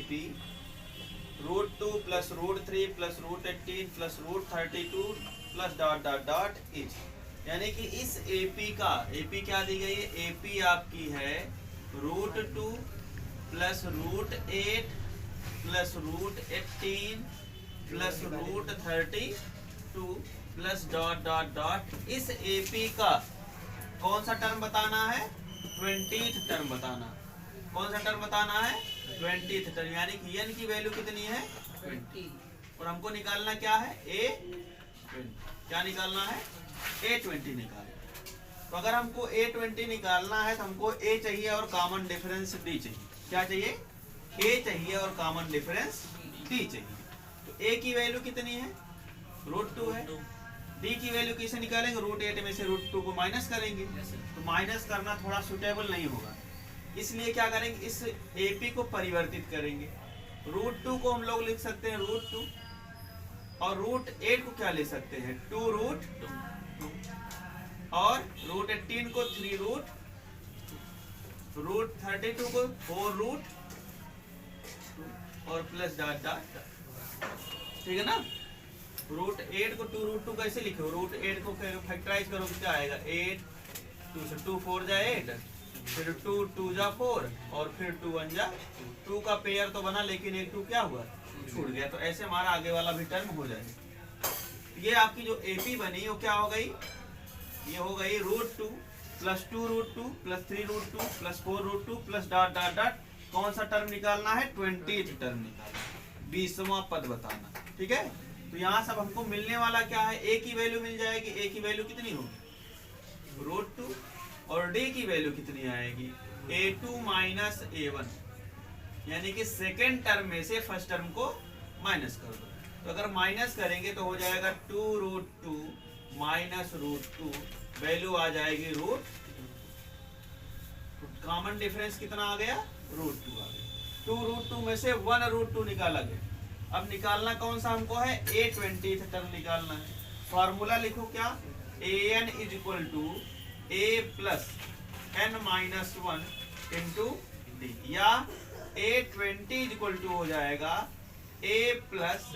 AP √2 plus √3 plus √18 plus √32 plus dot dot dot etch. यानी कि इस AP का, AP क्या दी गई है, AP आपकी है √2 plus √8 plus √18 plus √32 plus dot dot dot. इस AP का कौन सा टर्म बताना है, 20th टर्म बताना। कौन सा टर्म बताना है, 20th टर्म। यानी कि n की वैल्यू कितनी है, 20, और हमको निकालना क्या है, A20। क्या निकालना है, A20 निकालना। तो अगर हमको A20 निकालना है तो हमको A चाहिए और कॉमन डिफरेंस D चाहिए। क्या चाहिए, A चाहिए और कॉमन डिफरेंस D चाहिए। तो A की वैल्यू कितनी है, √2 है। D की वैल्यू कैसे निकालेंगे, √8 में से √2 को माइनस करेंगे। तो माइनस करना थोड़ा सुटेबल नहीं होगा, इसलिए क्या करेंगे, इस AP को परिवर्तित करेंगे। √2 को हम लोग लिख सकते हैं √2 और √8 को क्या ले सकते हैं, 2√2 और √18 को 3√, √32 को 4√, और प्लस डॉट डॉट। ठीक है ना। √8 को 2√2 कैसे लिखे, √8 को फैक्टराइज करो क्या आएगा, 8 2 से 2 4 जा 8, फिर 2 2 जा 4 और फिर 2 1 जा 2 का पेयर तो बना, लेकिन एक 2 क्या हुआ, छूट गया। तो ऐसे हमारा आगे वाला भी टर्म हो जाएगा। ये आपकी जो AP बनी वो क्या हो गई, ये हो गई √2 plus 2√2 plus 3√2 plus 4√2 plus dot dot dot. कौन सा टर्म निकालना है, 20th टर्म निकालना, 20वां पद बताना। ठीक है। तो यहाँ सब हमको मिलने वाला क्या है, A की वैल्यू मिल जाएगी। A की वैल्यू कितनी होगी, √2, और D की वैल्यू कितनी आएगी, A2 माइनस A1। यानी कि सेकेंड टर्म में से फर्स्ट टर्म को माइनस कर दो। तो अगर माइनस करेंगे तो हो जाएगा 2√2 माइनस √2, वैल्यू आ जाएगी √, कॉमन डिफरेंस कितना आ गया, √2 आ गया। 2√2 में से 1√2 निकाला गया। अब निकालना कौन सा हमको है, A20th टर्म निकालना है। फॉर्मूला लिखो क्या, AN is equal to A plus n minus 1 into D, या A20 इज इक्वल टू हो जाएगा A plus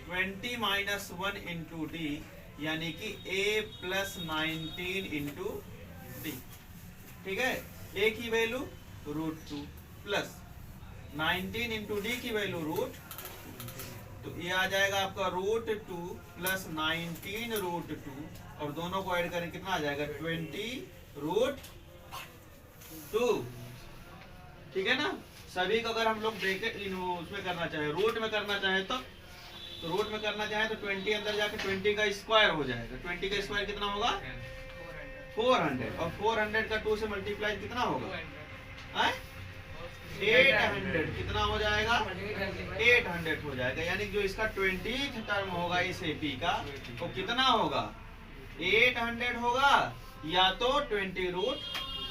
20 minus 1 into D, यानी कि A प्लस 19 इंटू D। ठीक है। A की वैल्यू √2 प्लस 19 इंटू D की वैल्यू √, तो ये आ जाएगा आपका √2 प्लस 19 √2, और दोनों को ऐड करें कितना आ जाएगा, 20 √2। ठीक है ना। सभी को अगर हम लोग ब्रैकेट उसमें करना चाहे, रूट में करना चाहे तो रूट में करना चाहे तो 20 अंदर जाके 20 का स्क्वायर हो जाएगा। 20 का स्क्वायर कितना होगा, 400, और 400 का 2 से मल्टीप्लाई कितना होगा, 800। कितना हो जाएगा, 800 हो जाएगा। यानी जो इसका 20th टर्म होगा इस AP का, वो कितना होगा, 800 होगा, या तो 20√2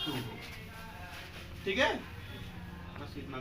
होगा। ठीक है, बस इतना।